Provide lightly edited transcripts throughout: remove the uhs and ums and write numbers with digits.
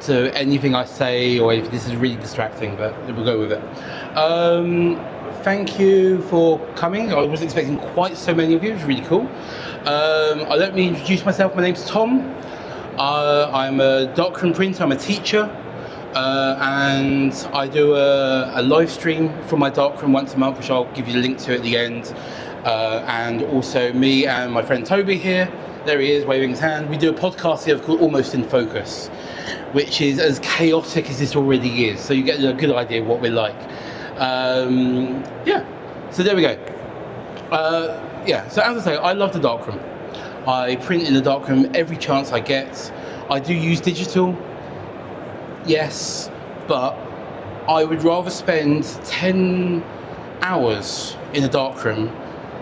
to anything I say, or if this is really distracting, but we'll go with it. Thank you for coming. I wasn't expecting quite so many of you. It was really cool. Let me introduce myself. My name's Tom. I'm a Darkroom printer. I'm a teacher. And I do a live stream for my Darkroom once a month, which I'll give you the link to at the end. And also me and my friend Toby here, there he is waving his hand. We do a podcast here called Almost in Focus, which is as chaotic as this already is, so you get a good idea of what we're like. So there we go. So as I say, I love the Darkroom. I print in the Darkroom every chance I get. I do use digital, yes, but I would rather spend 10 hours in a Darkroom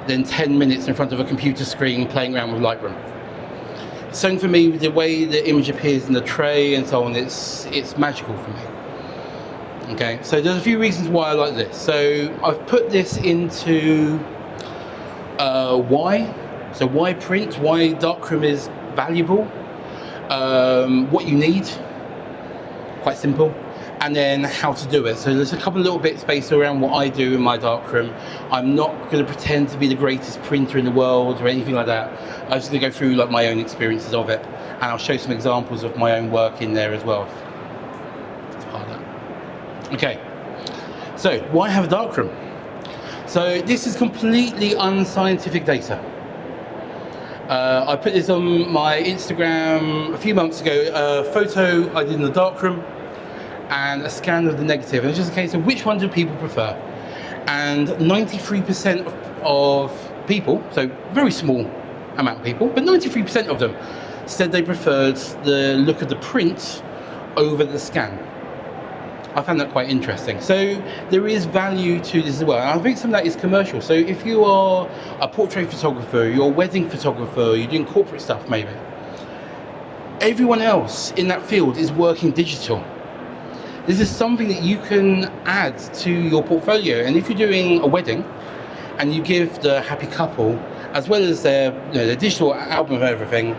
than 10 minutes in front of a computer screen playing around with Lightroom. So for me, the way the image appears in the tray and so on, it's magical for me. Okay, so there's a few reasons why I like this. So I've put this into why. So why print, why Darkroom is valuable, what you need, quite simple, and then how to do it. So there's a couple of little bits based around what I do in my Darkroom. I'm not going to pretend to be the greatest printer in the world or anything like that. I'm just going to go through like my own experiences of it, and I'll show some examples of my own work in there as well. That's part of that. Okay, so why have a Darkroom? So this is completely unscientific data. I put this on my Instagram a few months ago, a photo I did in the Darkroom and a scan of the negative. And it's just a case of which one do people prefer. And 93% of people, so very small amount of people, but 93% of them said they preferred the look of the print over the scan. I found that quite interesting. So there is value to this as well. And I think some of that is commercial. So if you are a portrait photographer, you're a wedding photographer, you're doing corporate stuff maybe, everyone else in that field is working digital. This is something that you can add to your portfolio. And if you're doing a wedding and you give the happy couple, as well as their digital album of everything,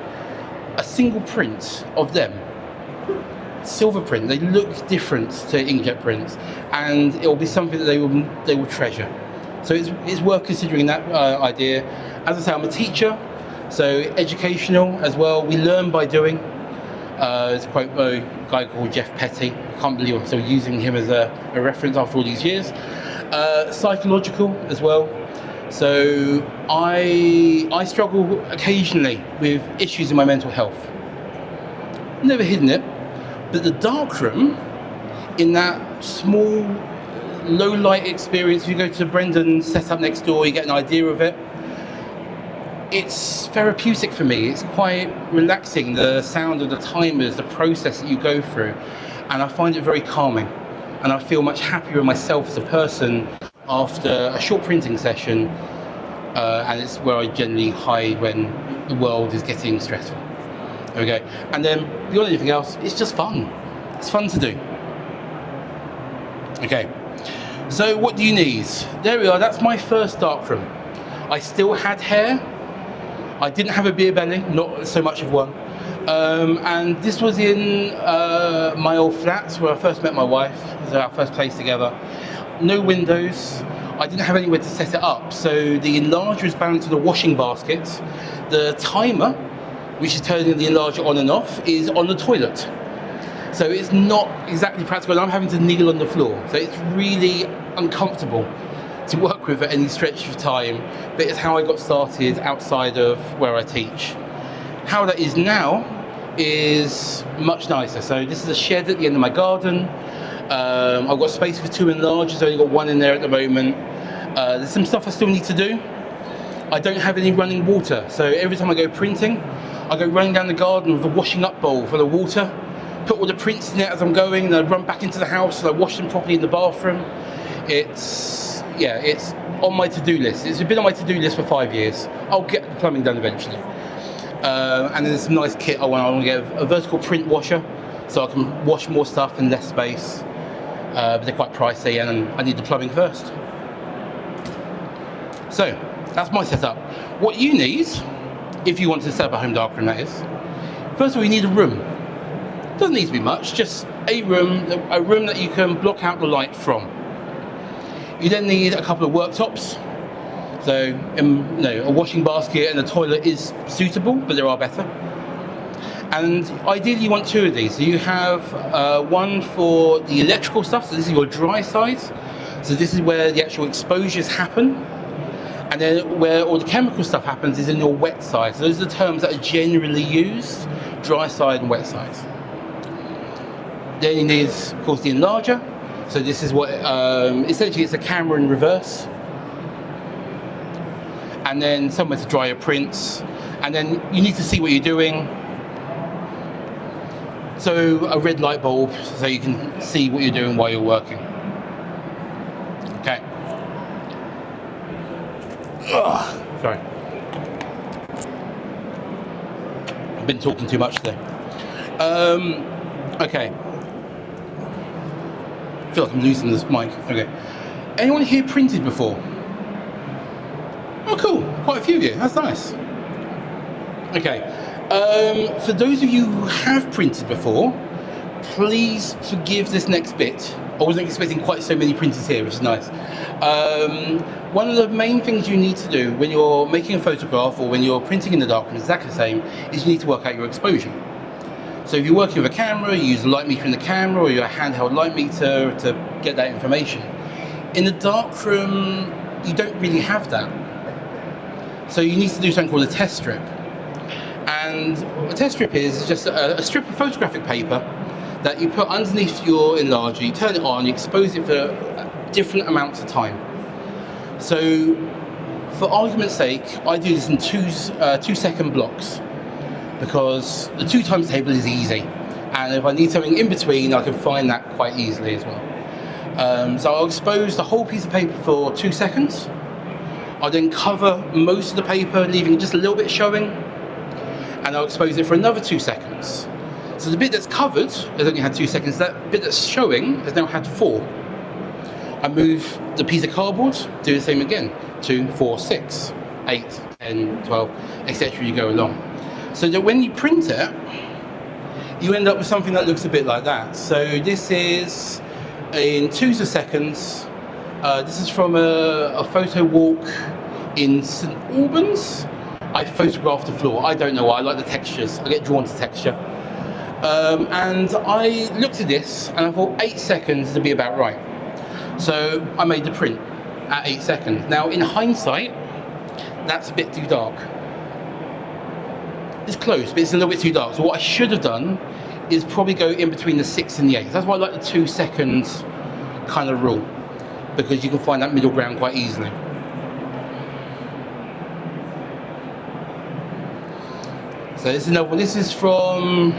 a single print of them, silver print, they look different to inkjet prints, and it will be something that they will treasure. So it's worth considering that idea. As I say, I'm a teacher, so educational as well. We learn by doing. There's a quote by a guy called Jeff Petty. I can't believe I'm still using him as a reference after all these years. Psychological as well. So I struggle occasionally with issues in my mental health. Never hidden it. But the Darkroom, in that small, low-light experience, you go to Brendan's setup next door, you get an idea of it. It's therapeutic for me. It's quite relaxing, the sound of the timers, the process that you go through. And I find it very calming. And I feel much happier with myself as a person after a short printing session. And it's where I generally hide when the world is getting stressful. Okay, and then beyond anything else, it's just fun. It's fun to do. Okay, so what do you need? There we are, that's my first Darkroom. I still had hair. I didn't have a beer belly, not so much of one. And this was in my old flat where I first met my wife. It was our first place together. No windows. I didn't have anywhere to set it up, so the enlarger is balanced on a washing basket. The timer, which is turning the enlarger on and off, is on the toilet. So it's not exactly practical, and I'm having to kneel on the floor. So it's really uncomfortable to work with at any stretch of time, but it's how I got started outside of where I teach. How that is now is much nicer. So this is a shed at the end of my garden. I've got space for 2 enlargers, I've only got 1 in there at the moment. There's some stuff I still need to do. I don't have any running water, so every time I go printing, I go running down the garden with a washing up bowl full of water, put all the prints in it as I'm going, and I run back into the house and I wash them properly in the bathroom. It's on my to-do list. It's been on my to-do list for 5 years. I'll get the plumbing done eventually. And then there's some nice kit I want to get a vertical print washer, so I can wash more stuff in less space. But they're quite pricey, and I need the plumbing first. So that's my setup. What you need, if you want to set up a home darkroom, that is, first of all, you need a room. Doesn't need to be much, just a room that you can block out the light from. You then need a couple of worktops. So, a washing basket and a toilet is suitable, but there are better. And ideally you want two of these. So you have one for the electrical stuff, so this is your dry side. So this is where the actual exposures happen. And then where all the chemical stuff happens is in your wet side. So those are the terms that are generally used, dry side and wet side. Then you need, of course, the enlarger. So this is what, essentially it's a camera in reverse. And then somewhere to dry your prints. And then you need to see what you're doing. So a red light bulb, so you can see what you're doing while you're working. Okay. Ugh, sorry. I've been talking too much today. Okay. I feel like I'm losing this mic. Okay. Anyone here printed before? Oh, cool. Quite a few of you. That's nice. Okay. For those of you who have printed before, please forgive this next bit. I wasn't expecting quite so many printers here, which is nice. One of the main things you need to do when you're making a photograph or when you're printing in the darkroom, exactly the same, is you need to work out your exposure. So if you're working with a camera, you use a light meter in the camera or your handheld light meter to get that information. In the darkroom, you don't really have that. So you need to do something called a test strip. And a test strip is just a strip of photographic paper that you put underneath your enlarger, you turn it on, you expose it for different amounts of time. So for argument's sake, I do this in 2-second blocks because the 2 times table is easy. And if I need something in between, I can find that quite easily as well. So I'll expose the whole piece of paper for 2 seconds. I'll then cover most of the paper, leaving just a little bit showing. And I'll expose it for another 2 seconds. So the bit that's covered has only had 2 seconds. That bit that's showing has now had 4. I move the piece of cardboard, do the same again. 2, 4, 6, 8, 10, 12, etc. You go along. So that when you print it, you end up with something that looks a bit like that. So this is in 2 seconds. This is from a photo walk in St Albans. I photographed the floor. I don't know why. I like the textures. I get drawn to texture. And I looked at this and I thought 8 seconds to be about right. So I made the print at 8 seconds. Now in hindsight, that's a bit too dark. It's close, but it's a little bit too dark. So what I should have done is probably go in between the 6 and the 8. That's why I like the 2 seconds kind of rule, because you can find that middle ground quite easily. So this is another one. This is from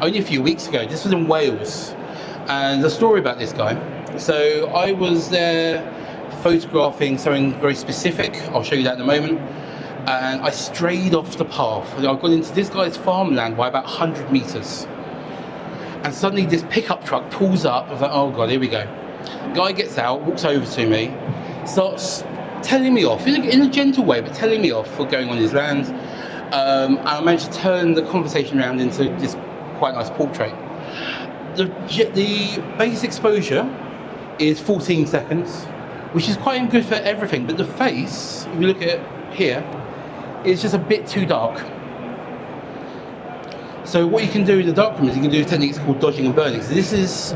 only a few weeks ago. This was in Wales. And the story about this guy. So I was there photographing something very specific. I'll show you that in a moment. And I strayed off the path. I got into this guy's farmland by about 100 meters. And suddenly this pickup truck pulls up. I was like, oh God, here we go. Guy gets out, walks over to me, starts telling me off, in a gentle way, but telling me off for going on his land. And I managed to turn the conversation around into this quite nice portrait. The base exposure is 14 seconds, which is quite good for everything, but the face, if you look at it here, is just a bit too dark. So what you can do in the darkroom is you can do techniques called dodging and burning. So this is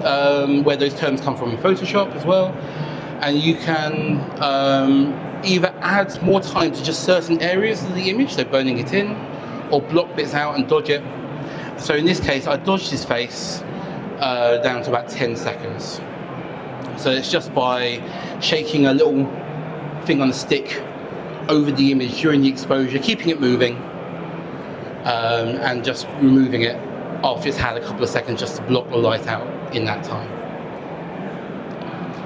where those terms come from in Photoshop as well. And you can either add more time to just certain areas of the image, so burning it in, or block bits out and dodge it. So in this case, I dodged his face down to about 10 seconds. So it's just by shaking a little thing on a stick over the image during the exposure, keeping it moving, and just removing it after it's had a couple of seconds just to block the light out in that time.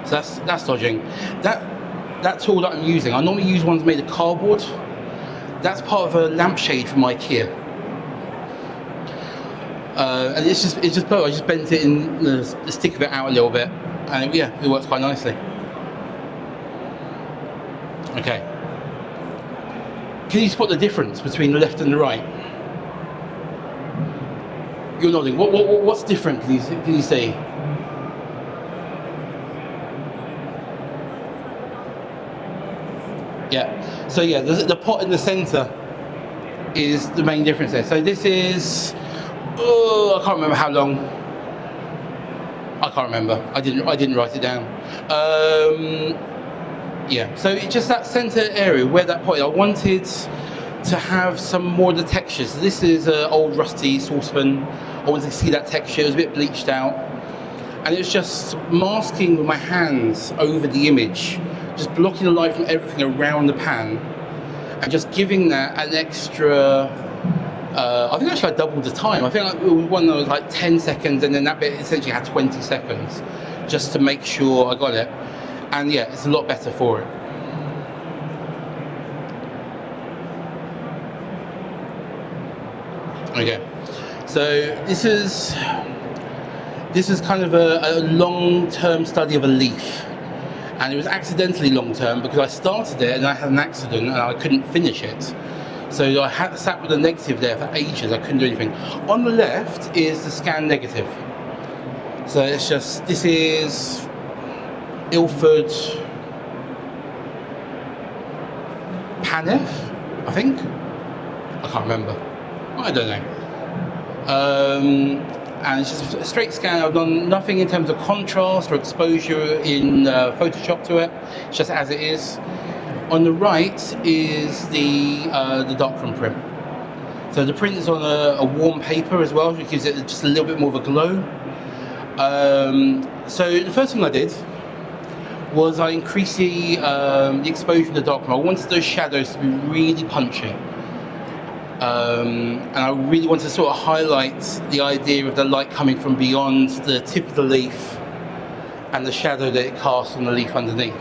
So that's dodging. That tool that I'm using, I normally use ones made of cardboard. That's part of a lampshade from IKEA. And it's just perfect. I just bent it in the stick of it out a little bit, and yeah, it works quite nicely. Okay. Can you spot the difference between the left and the right? You're nodding. What's different? Can you see? Yeah. So yeah, the pot in the center is the main difference there. So this is, oh, I can't remember how long. I can't remember. I didn't write it down. Yeah. So it's just that center area where that pot is. I wanted to have some more of the textures. So this is an old rusty saucepan. I wanted to see that texture. It was a bit bleached out, and it was just masking with my hands over the image, just blocking the light from everything around the pan, and just giving that an extra. I think actually I doubled the time. I think it was one that was like 10 seconds, and then that bit essentially had 20 seconds, just to make sure I got it. And yeah, it's a lot better for it. Okay, so this is kind of a long-term study of a leaf, and it was accidentally long-term because I started it and I had an accident and I couldn't finish it. So I sat with a negative there for ages. I couldn't do anything. On the left is the scan negative. So it's just, this is Ilford Paneth, I think. I can't remember. I don't know. And it's just a straight scan. I've done nothing in terms of contrast or exposure in Photoshop to it. It's just as it is. On the right is the Darkroom print. So the print is on a warm paper as well, which gives it just a little bit more of a glow. So the first thing I did was I increased the exposure in the Darkroom. I wanted those shadows to be really punchy. And I really wanted to sort of highlight the idea of the light coming from beyond the tip of the leaf and the shadow that it casts on the leaf underneath.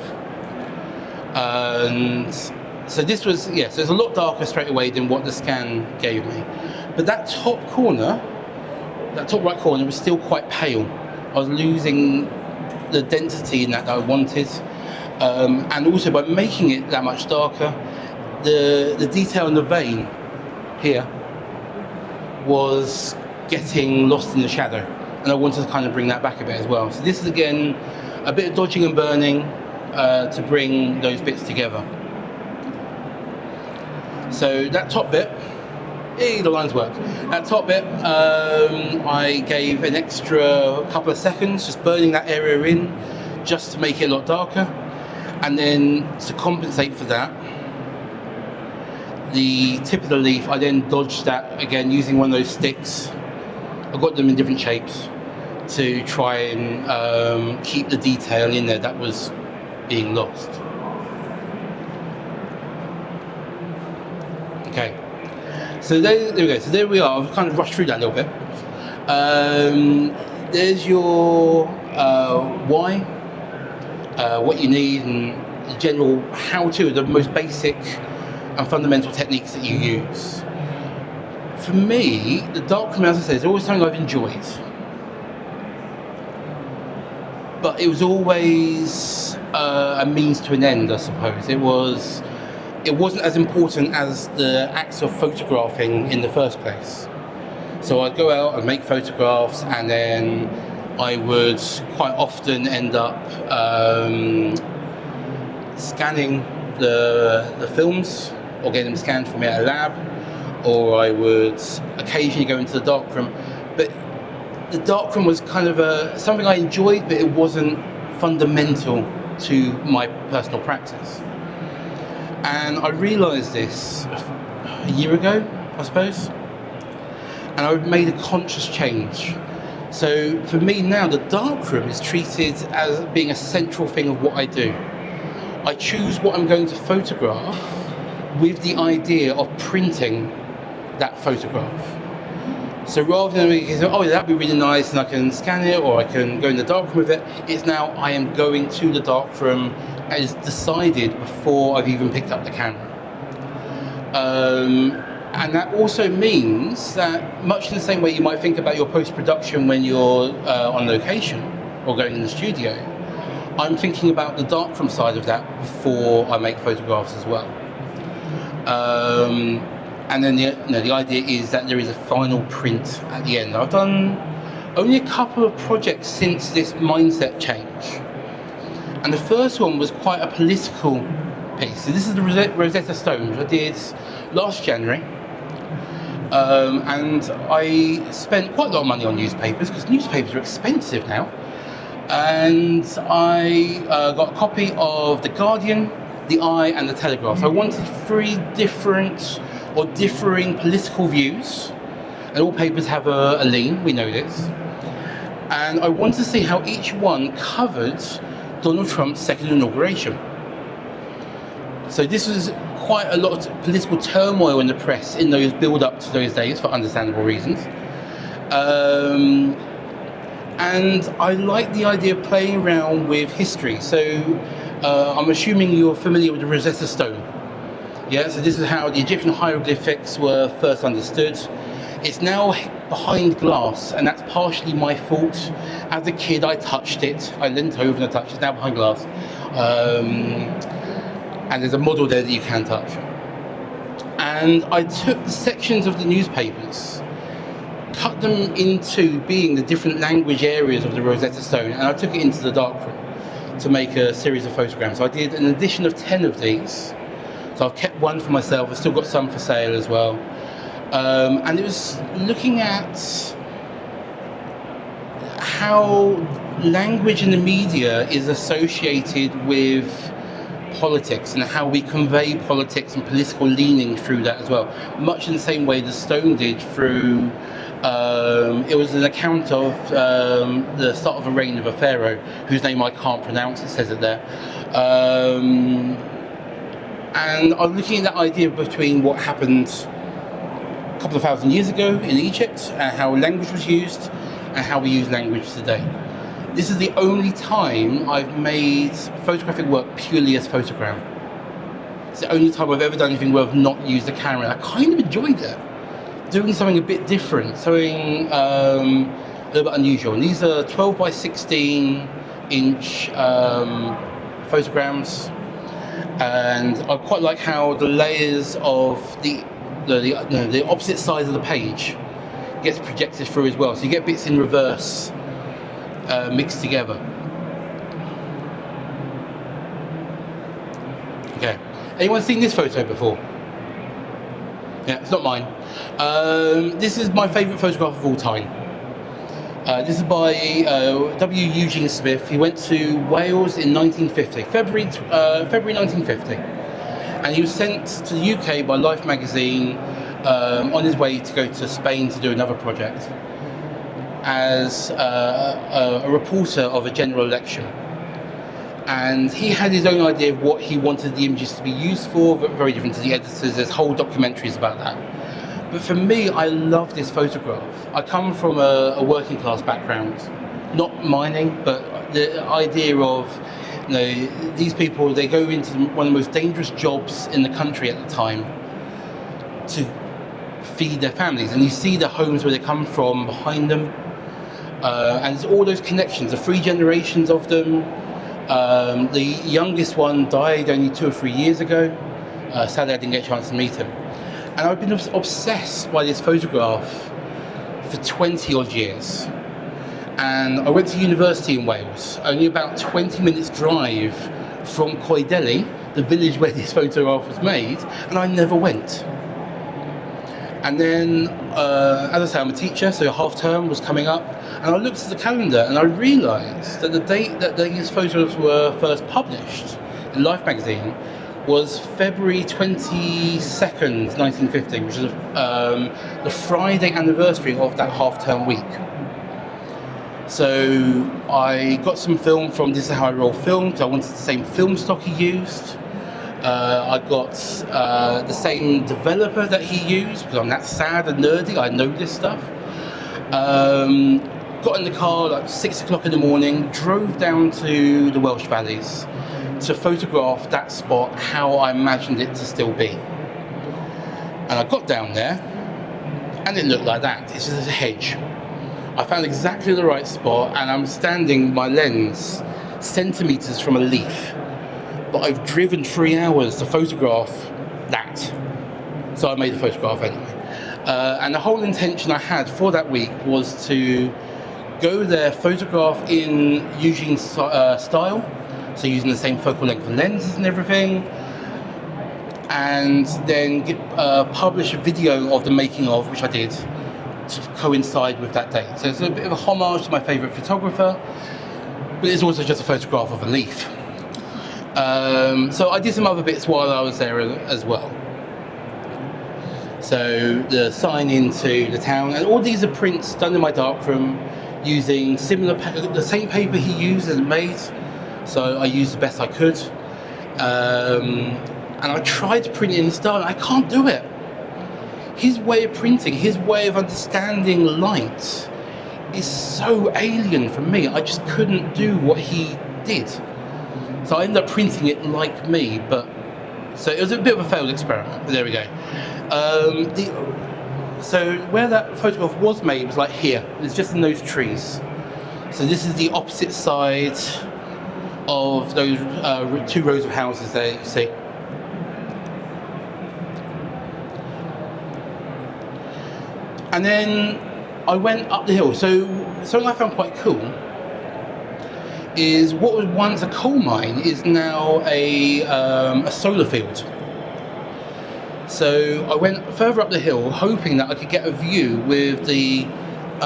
And so this was, yeah, so it's a lot darker straight away than what the scan gave me. But that top corner, that top right corner was still quite pale. I was losing the density in that I wanted. And also by making it that much darker, the detail in the vein here was getting lost in the shadow. And I wanted to kind of bring that back a bit as well. So this is again, a bit of dodging and burning, to bring those bits together. So that top bit, the lines work. That top bit, I gave an extra couple of seconds, just burning that area in, just to make it a lot darker. And then to compensate for that, the tip of the leaf, I then dodged that again using one of those sticks. I got them in different shapes to try and keep the detail in there that was being lost. Okay, so there we go. So there we are. I've kind of rushed through that a little bit. There's your why, what you need, and the general how-to, the most basic and fundamental techniques that you use. For me, the Darkroom, as I said, is always something I've enjoyed. But it was always a means to an end, I suppose. It wasn't as important as the act of photographing in the first place. So I'd go out and make photographs, and then I would quite often end up scanning the films, or getting them scanned for me at a lab, or I would occasionally go into the Darkroom. But the Darkroom was kind of something I enjoyed, but it wasn't fundamental to my personal practice. And I realised this a year ago, I suppose, and I made a conscious change. So for me now, the Darkroom is treated as being a central thing of what I do. I choose what I'm going to photograph with the idea of printing that photograph. So rather than me saying, oh, that'd be really nice and I can scan it or I can go in the Darkroom with it, it's now I am going to the Darkroom as decided before I've even picked up the camera. And that also means that much in the same way you might think about your post-production when you're on location or going in the studio, I'm thinking about the Darkroom side of that before I make photographs as well. And then the idea is that there is a final print at the end. I've done only a couple of projects since this mindset change. And the first one was quite a political piece. So this is the Rosetta Stone, which I did last January. And I spent quite a lot of money on newspapers, because newspapers are expensive now. And I got a copy of The Guardian, The Eye and The Telegraph. So I wanted 3 different or differing political views, and all papers have a lean, we know this. And I wanted to see how each one covered Donald Trump's second inauguration. So this was quite a lot of political turmoil in the press in those build-up to those days, for understandable reasons. And I like the idea of playing around with history. So I'm assuming you're familiar with the Rosetta Stone. Yeah, so this is how the Egyptian hieroglyphics were first understood. It's now behind glass, and that's partially my fault. As a kid, I touched it. I leant over and I touched it. It's now behind glass. And there's a model there that you can touch. And I took the sections of the newspapers, cut them into being the different language areas of the Rosetta Stone, and I took it into the Darkroom to make a series of photograms. So I did an edition of 10 of these. So I've kept one for myself. I've still got some for sale as well. And it was looking at how language in the media is associated with politics, and how we convey politics and political leaning through that as well. Much in the same way the Stone did through, it was an account of the start of a reign of a pharaoh, whose name I can't pronounce, it says it there. And I'm looking at that idea between what happened a couple of thousand years ago in Egypt, and how language was used, and how we use language today. This is the only time I've made photographic work purely as photogram. It's the only time I've ever done anything where I've not used a camera. I kind of enjoyed it. Doing something a bit different, something a little bit unusual. And these are 12 by 16 inch photograms. And I quite like how the layers of the opposite sides of the page gets projected through as well. So you get bits in reverse mixed together. Okay. Anyone seen this photo before? Yeah, it's not mine. This is my favourite photograph of all time. This is by W. Eugene Smith. He went to Wales in 1950, February 1950. And he was sent to the UK by Life magazine on his way to go to Spain to do another project as a reporter of a general election. And he had his own idea of what he wanted the images to be used for, but very different to the editors. There's whole documentaries about that. But for me, I love this photograph. I come from a working class background, not mining, but the idea of, you know, these people, they go into one of the most dangerous jobs in the country at the time to feed their families. And you see the homes where they come from behind them. And there's all those connections, the 3 generations of them. The youngest one died only 2 or 3 years ago. Sadly, I didn't get a chance to meet him. And I've been obsessed by this photograph for 20 odd years. And I went to university in Wales, only about 20 minutes drive from Coedeli, the village where this photograph was made, and I never went. And then, as I say, I'm a teacher, so half term was coming up, and I looked at the calendar and I realised that the date that these photos were first published in Life magazine was February 22nd, 1950, which is the Friday anniversary of that half-term week. So I got some film from This Is How I Roll Film, because I wanted the same film stock he used. I got the same developer that he used, because I'm that sad and nerdy, I know this stuff. Got in the car like 6 o'clock in the morning, drove down to the Welsh Valleys to photograph that spot how I imagined it to still be. And I got down there, and it looked like that. It's just a hedge. I found exactly the right spot, and I'm standing my lens centimetres from a leaf. But I've driven 3 hours to photograph that. So I made the photograph anyway. And the whole intention I had for that week was to go there, photograph in Eugene's style, so using the same focal length lenses and everything, and then publish a video of the making of, which I did, to coincide with that date. So it's a bit of a homage to my favourite photographer, but it's also just a photograph of a leaf. So I did some other bits while I was there as well. So the sign into the town, and all these are prints done in my darkroom using the same paper he used and made. So I used the best I could. And I tried to print it in his style, and I can't do it. His way of printing, his way of understanding light is so alien from me. I just couldn't do what he did. So I ended up printing it like me, but so it was a bit of a failed experiment, but there we go. So where that photograph was made was like here. It's just in those trees. So this is the opposite side of those 2 rows of houses there, you see. And then I went up the hill. So something I found quite cool is what was once a coal mine is now a solar field. So I went further up the hill hoping that I could get a view with the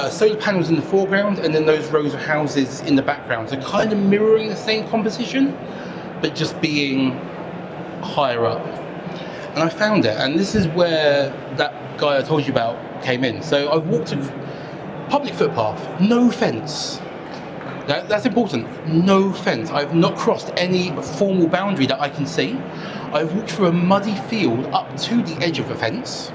solar panels in the foreground and then those rows of houses in the background. So kind of mirroring the same composition, but just being higher up. And I found it, and this is where that guy I told you about came in. So I've walked a public footpath, no fence. That's important, no fence. I've not crossed any formal boundary that I can see. I've walked through a muddy field up to the edge of a fence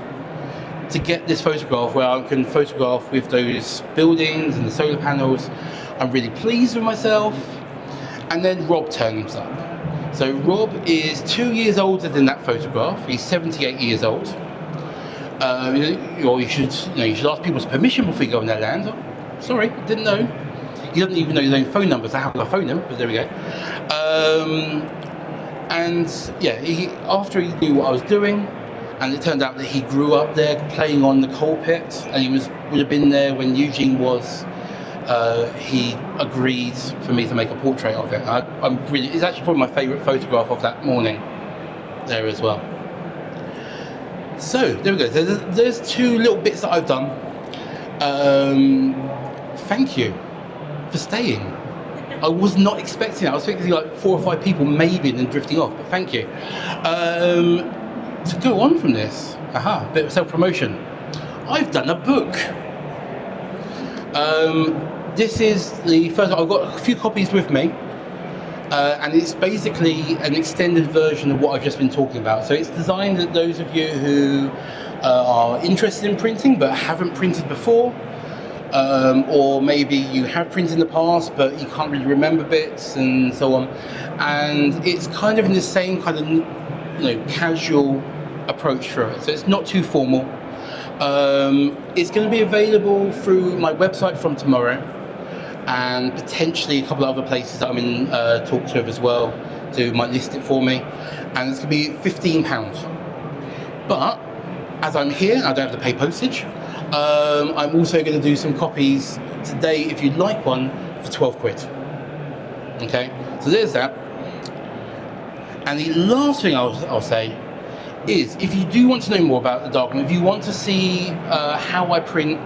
to get this photograph where I can photograph with those buildings and the solar panels. I'm really pleased with myself. And then Rob turns up. So Rob is 2 years older than that photograph. He's 78 years old. You should ask people's permission before you go on their land. Oh, sorry, didn't know. He doesn't even know his own phone number, so how can I phone him? But there we go. And yeah, after he knew what I was doing, and it turned out that he grew up there playing on the coal pit, and he would have been there when Eugene was. He agreed for me to make a portrait of it. It's actually probably my favourite photograph of that morning there as well. So there we go. There's 2 little bits that I've done. Thank you for staying. I was not expecting it. I was expecting like 4 or 5 people maybe and then drifting off, but thank you. To go on from this, a bit of self-promotion. I've done a book. This is the first. I've got a few copies with me, and it's basically an extended version of what I've just been talking about. So it's designed at those of you who are interested in printing but haven't printed before, or maybe you have printed in the past but you can't really remember bits and so on. And it's kind of in the same kind of casual approach for it. So it's not too formal. It's going to be available through my website from tomorrow, and potentially a couple of other places that I'm in talks with as well who might list it for me, and it's going to be £15. But as I'm here, I don't have to pay postage. I'm also going to do some copies today if you'd like one for 12 quid. Okay, so there's that. And the last thing I'll say is, if you do want to know more about the Darkroom, if you want to see how I print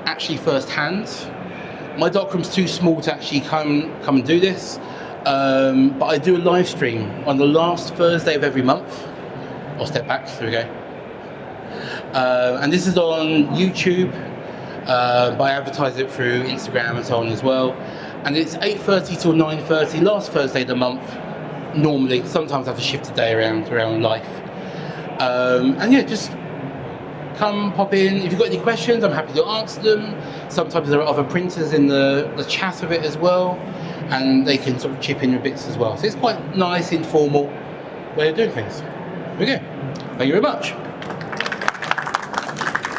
actually firsthand, my Darkroom's too small to actually come and do this, but I do a live stream on the last Thursday of every month. I'll step back, there we go. And this is on YouTube, but I advertise it through Instagram and so on as well. And it's 8:30 till 9:30, last Thursday of the month, normally. Sometimes I have to shift the day around life. And yeah, just come pop in. If you've got any questions, I'm happy to answer them. Sometimes there are other printers in the chat of it as well, and they can sort of chip in with bits as well. So it's quite nice, informal way of doing things. Okay, thank you very much.